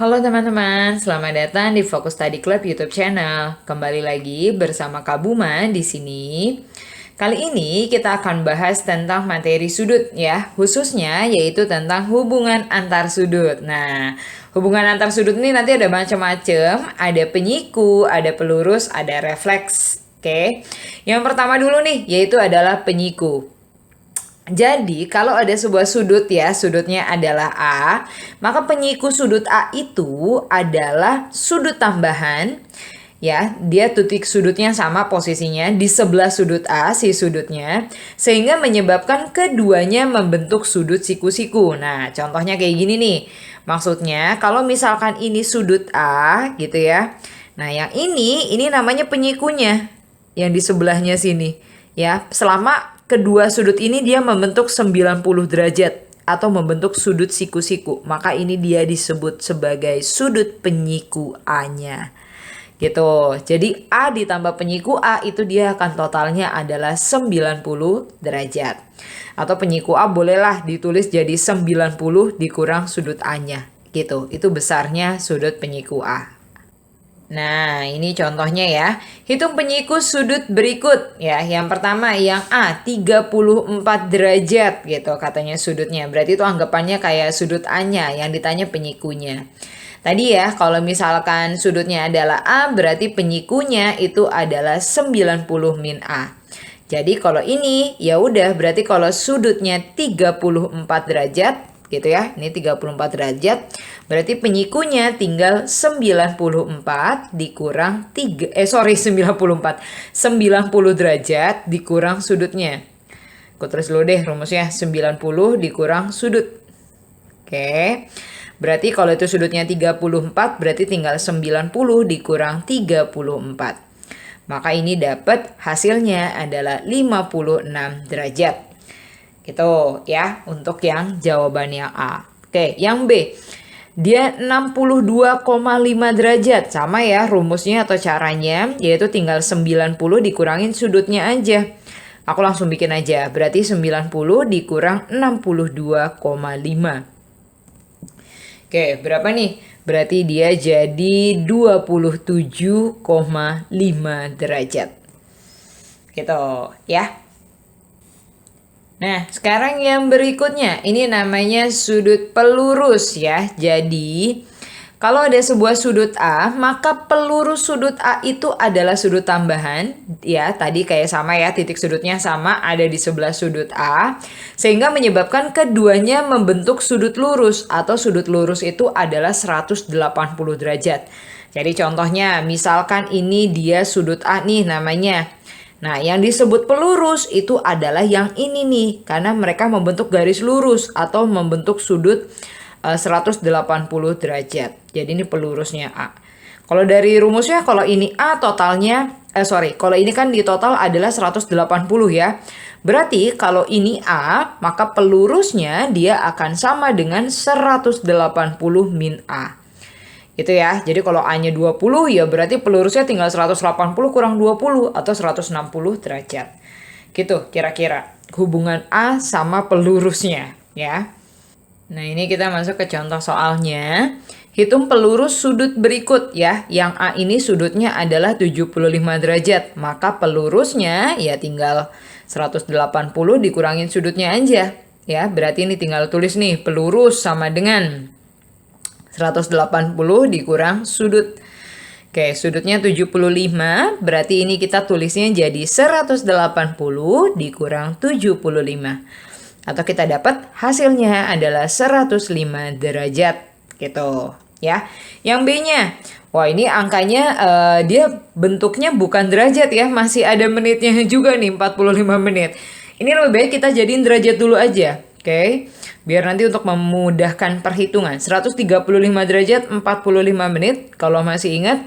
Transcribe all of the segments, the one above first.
Halo teman-teman, selamat datang di Fokus Study Club YouTube channel. Kembali lagi bersama Kak Buma di sini. Kali ini kita akan bahas tentang materi sudut ya, khususnya yaitu tentang hubungan antar sudut. Nah, hubungan antar sudut ini nanti ada macam-macam, ada penyiku, ada pelurus, ada refleks. Oke. Yang pertama dulu nih, yaitu adalah penyiku. Jadi, kalau ada sebuah sudut ya, sudutnya adalah A, maka penyiku sudut A itu adalah sudut tambahan. Ya, dia titik sudutnya sama posisinya di sebelah sudut A, si sudutnya, sehingga menyebabkan keduanya membentuk sudut siku-siku. Nah, contohnya kayak gini nih. Maksudnya, kalau misalkan ini sudut A, gitu ya. Nah, yang ini namanya penyikunya, yang di sebelahnya sini. Ya, selama kedua sudut ini dia membentuk 90 derajat atau membentuk sudut siku-siku. Maka ini dia disebut sebagai sudut penyiku A-nya. Gitu. Jadi A ditambah penyiku A itu dia akan totalnya adalah 90 derajat. Atau penyiku A bolehlah ditulis jadi 90 dikurang sudut A-nya. Gitu. Itu besarnya sudut penyiku A. Nah, ini contohnya ya. Hitung penyiku sudut berikut ya. Yang pertama yang A 34 derajat gitu katanya sudutnya. Berarti itu anggapannya kayak sudut A-nya yang ditanya penyikunya. Tadi ya, kalau misalkan sudutnya adalah A, berarti penyikunya itu adalah 90 min A. Jadi kalau ini ya udah berarti kalau sudutnya 34 derajat gitu ya. Ini 34 derajat. Berarti penyikunya tinggal 94 dikurang 94. 90 derajat dikurang sudutnya. Aku tulis dulu deh rumusnya 90 dikurang sudut. Oke. Berarti kalau itu sudutnya 34 berarti tinggal 90 dikurang 34. Maka ini dapat hasilnya adalah 56 derajat. Gitu ya untuk yang jawabannya A. Oke, yang B. Dia 62,5 derajat. Sama ya rumusnya atau caranya, yaitu tinggal 90 dikurangin sudutnya aja. Aku langsung bikin aja. Berarti 90 dikurang 62,5. Oke, berapa nih? Berarti dia jadi 27,5 derajat. Gitu ya. Nah, sekarang yang berikutnya, ini namanya sudut pelurus ya. Jadi, kalau ada sebuah sudut A, maka pelurus sudut A itu adalah sudut tambahan. Ya, tadi kayak sama ya, titik sudutnya sama, ada di sebelah sudut A. Sehingga menyebabkan keduanya membentuk sudut lurus, atau sudut lurus itu adalah 180 derajat. Jadi contohnya, misalkan ini dia sudut A nih namanya. Nah, yang disebut pelurus itu adalah yang ini nih, karena mereka membentuk garis lurus atau membentuk sudut 180 derajat. Jadi ini pelurusnya A. Kalau dari rumusnya, kalau ini A totalnya, kalau ini kan di total adalah 180 ya. Berarti kalau ini A, maka pelurusnya dia akan sama dengan 180 min A. Gitu ya. Jadi kalau A-nya 20 ya berarti pelurusnya tinggal 180 kurang 20 atau 160 derajat. Gitu kira-kira hubungan A sama pelurusnya ya. Nah, ini kita masuk ke contoh soalnya. Hitung pelurus sudut berikut ya. Yang A ini sudutnya adalah 75 derajat. Maka pelurusnya ya tinggal 180 dikurangin sudutnya aja. Ya, berarti ini tinggal tulis nih pelurus sama dengan 180 dikurang sudut. Oke, sudutnya 75, berarti ini kita tulisnya jadi 180 dikurang 75. Atau kita dapat hasilnya adalah 105 derajat. Gitu ya. Yang B-nya, wah ini angkanya dia bentuknya bukan derajat ya, masih ada menitnya juga nih, 45 menit. Ini lebih baik kita jadiin derajat dulu aja. Oke. Biar nanti untuk memudahkan perhitungan. 135 derajat 45 menit. Kalau masih ingat,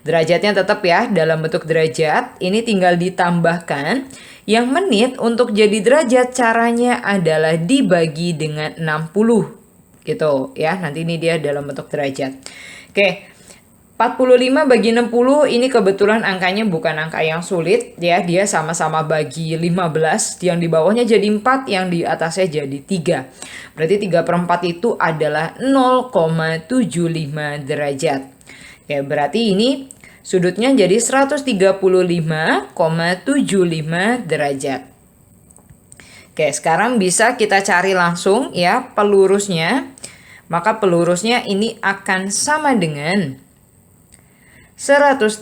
derajatnya tetap ya dalam bentuk derajat. Ini tinggal ditambahkan. Yang menit untuk jadi derajat caranya adalah dibagi dengan 60. Gitu ya. Nanti ini dia dalam bentuk derajat. Oke. 45 bagi 60 ini kebetulan angkanya bukan angka yang sulit ya. Dia sama-sama bagi 15. Yang di bawahnya jadi 4, yang di atasnya jadi 3. Berarti 3/4 itu adalah 0,75 derajat. Ya, berarti ini sudutnya jadi 135,75 derajat. Oke, sekarang bisa kita cari langsung ya pelurusnya. Maka pelurusnya ini akan sama dengan 180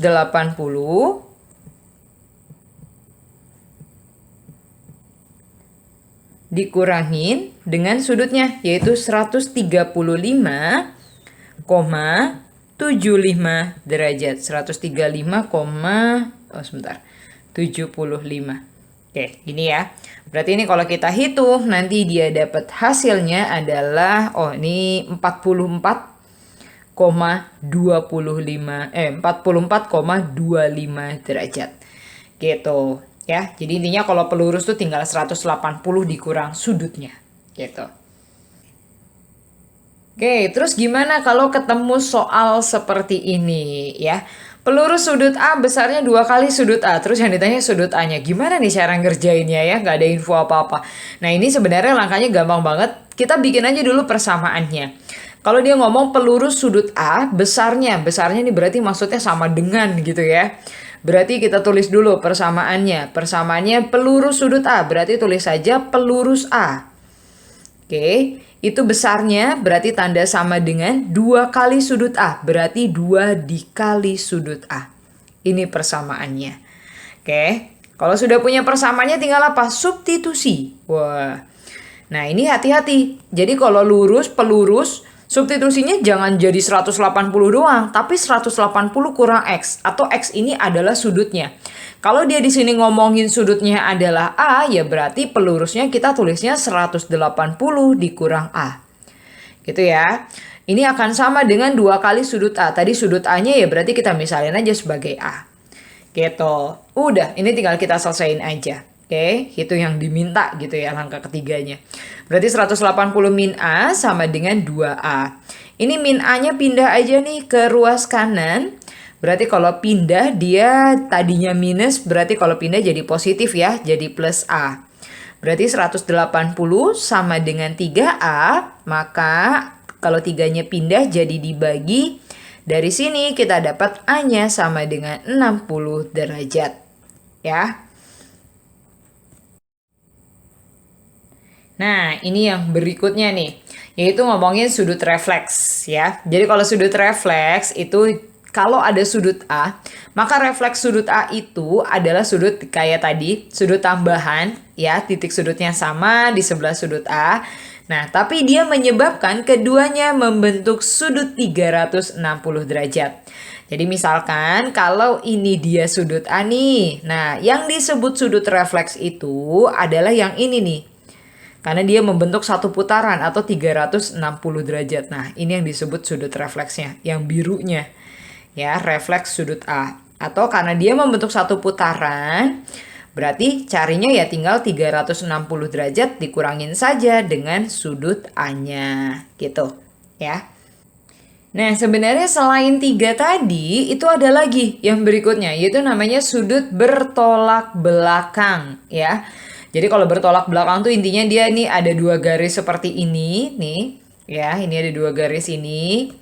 dikurangin dengan sudutnya, yaitu 135,75 derajat. 135,75. Oke, gini ya. Berarti ini kalau kita hitung nanti dia dapat hasilnya adalah ini 44,25 derajat. Gitu ya. Jadi intinya kalau pelurus tuh tinggal 180 dikurang sudutnya. Gitu. Oke, terus gimana kalau ketemu soal seperti ini ya? Pelurus sudut A besarnya 2 kali sudut A. Terus yang ditanya sudut A-nya. Gimana nih cara ngerjainnya ya? Nggak ada info apa-apa. Nah ini sebenarnya langkahnya gampang banget. Kita bikin aja dulu persamaannya. Kalau dia ngomong pelurus sudut A besarnya. Besarnya ini berarti maksudnya sama dengan gitu ya. Berarti kita tulis dulu persamaannya. Persamaannya pelurus sudut A. Berarti tulis saja pelurus A. Oke. Itu besarnya berarti tanda sama dengan 2 kali sudut A. Berarti 2 dikali sudut A. Ini persamaannya. Oke. Kalau sudah punya persamaannya tinggal apa? Substitusi. Wah. Nah ini hati-hati. Jadi kalau lurus, pelurus, substitusinya jangan jadi 180 doang. Tapi 180 kurang X. Atau X ini adalah sudutnya. Kalau dia di sini ngomongin sudutnya adalah A, ya berarti pelurusnya kita tulisnya 180 dikurang A. Gitu ya. Ini akan sama dengan 2 kali sudut A. Tadi sudut A-nya ya berarti kita misalin aja sebagai A. Gitu. Udah, ini tinggal kita selesaiin aja. Oke, itu yang diminta gitu ya langkah ketiganya. Berarti 180 min A sama dengan 2A. Ini min A-nya pindah aja nih ke ruas kanan. Berarti kalau pindah dia tadinya minus, berarti kalau pindah jadi positif ya, jadi plus A. Berarti 180 sama dengan 3A, maka kalau 3-nya pindah jadi dibagi. Dari sini kita dapat A-nya sama dengan 60 derajat. Ya. Nah, ini yang berikutnya nih, yaitu ngomongin sudut refleks ya. Jadi kalau sudut refleks itu kalau ada sudut A, maka refleks sudut A itu adalah sudut kayak tadi, sudut tambahan, ya, titik sudutnya sama di sebelah sudut A. Nah, tapi dia menyebabkan keduanya membentuk sudut 360 derajat. Jadi misalkan kalau ini dia sudut A nih, nah yang disebut sudut refleks itu adalah yang ini nih. Karena dia membentuk satu putaran atau 360 derajat. Nah, ini yang disebut sudut refleksnya, yang birunya. Ya, refleks sudut A. Atau karena dia membentuk satu putaran, berarti carinya ya tinggal 360 derajat dikurangin saja dengan sudut A-nya. Gitu, ya. Nah, sebenarnya selain 3 tadi, itu ada lagi yang berikutnya, yaitu namanya sudut bertolak belakang, ya. Jadi kalau bertolak belakang tuh intinya dia nih ada 2 garis seperti ini, nih. Ya, ini ada 2 garis ini.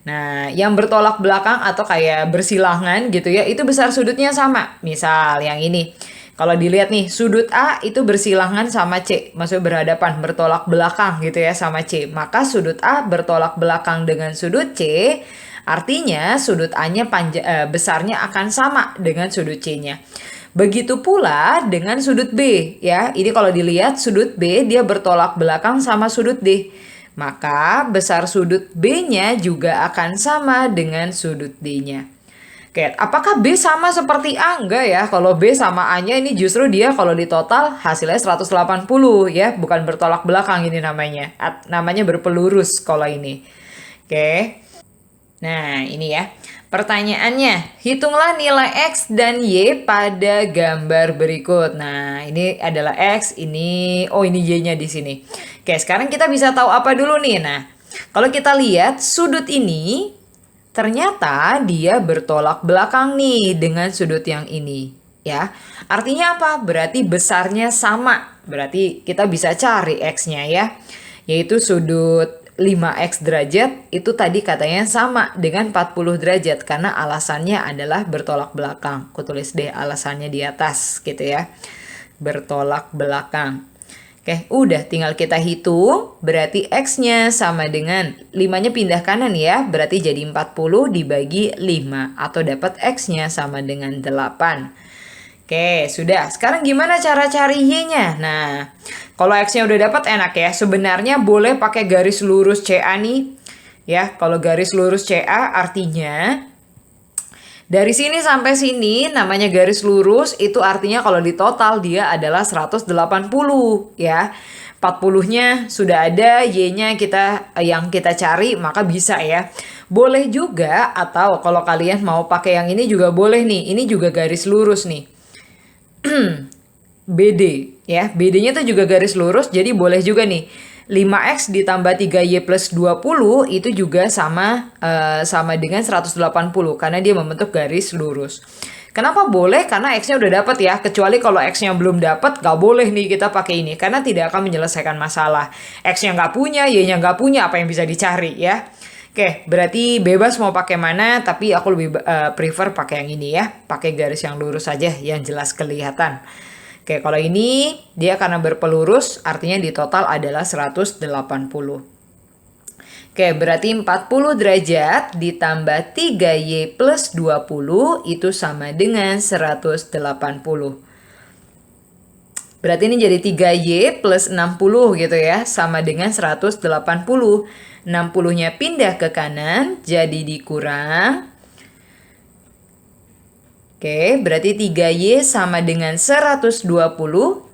Nah, yang bertolak belakang atau kayak bersilangan gitu ya, itu besar sudutnya sama. Misal yang ini. Kalau dilihat nih, sudut A itu bersilangan sama C. Maksudnya berhadapan, bertolak belakang gitu ya sama C. Maka sudut A bertolak belakang dengan sudut C. Artinya sudut A-nya besarnya akan sama dengan sudut C-nya. Begitu pula dengan sudut B ya. Ini kalau dilihat sudut B dia bertolak belakang sama sudut D. Maka besar sudut B-nya juga akan sama dengan sudut D-nya. Oke, apakah B sama seperti A? Enggak ya. Kalau B sama A-nya ini justru dia kalau di total hasilnya 180 ya. Bukan bertolak belakang ini namanya. Namanya berpelurus kalau ini. Oke. Nah, ini ya. Pertanyaannya, hitunglah nilai X dan Y pada gambar berikut. Nah, ini adalah X, ini Y-nya di sini. Oke, sekarang kita bisa tahu apa dulu nih. Nah, kalau kita lihat sudut ini Ternyata dia bertolak belakang nih dengan sudut yang ini, ya. Artinya apa? Berarti besarnya sama. Berarti kita bisa cari X-nya ya. Yaitu sudut 5X derajat itu tadi katanya sama dengan 40 derajat karena alasannya adalah bertolak belakang. Aku tulis deh alasannya di atas gitu ya. Bertolak belakang. Oke, udah tinggal kita hitung, berarti X-nya sama dengan 5-nya pindah kanan ya, berarti jadi 40 dibagi 5, atau dapat X-nya sama dengan 8. Oke, sudah. Sekarang gimana cara cari Y-nya? Nah, kalau X-nya udah dapat enak ya, sebenarnya boleh pakai garis lurus CA nih. Ya, kalau garis lurus CA artinya dari sini sampai sini namanya garis lurus, itu artinya kalau di total dia adalah 180 ya. 40-nya sudah ada, Y-nya yang kita cari, maka bisa ya. Boleh juga, atau kalau kalian mau pakai yang ini juga boleh nih. Ini juga garis lurus nih. BD ya. BD-nya tuh juga garis lurus, jadi boleh juga nih. 5X ditambah 3Y plus 20 itu juga sama dengan 180 karena dia membentuk garis lurus. Kenapa boleh? Karena X-nya udah dapat ya. Kecuali kalau X-nya belum dapat, gak boleh nih kita pakai ini. Karena tidak akan menyelesaikan masalah. X-nya nggak punya, Y-nya nggak punya, apa yang bisa dicari ya. Oke, berarti bebas mau pakai mana, tapi aku lebih prefer pakai yang ini ya. Pakai garis yang lurus saja, yang jelas kelihatan. Oke, kalau ini dia karena berpelurus artinya di total adalah 180. Oke, berarti 40 derajat ditambah 3Y plus 20 itu sama dengan 180. Berarti ini jadi 3Y plus 60 gitu ya, sama dengan 180. 60-nya pindah ke kanan, jadi dikurang. Oke, berarti 3Y sama dengan 120,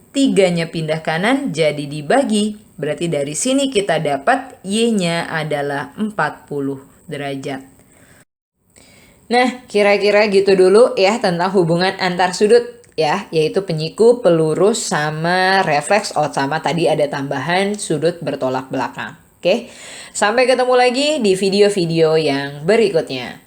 3-nya pindah kanan jadi dibagi. Berarti dari sini kita dapat Y-nya adalah 40 derajat. Nah, kira-kira gitu dulu ya tentang hubungan antar sudut ya, yaitu penyiku, pelurus, sama refleks. Oh, sama tadi ada tambahan sudut bertolak belakang. Oke, sampai ketemu lagi di video-video yang berikutnya.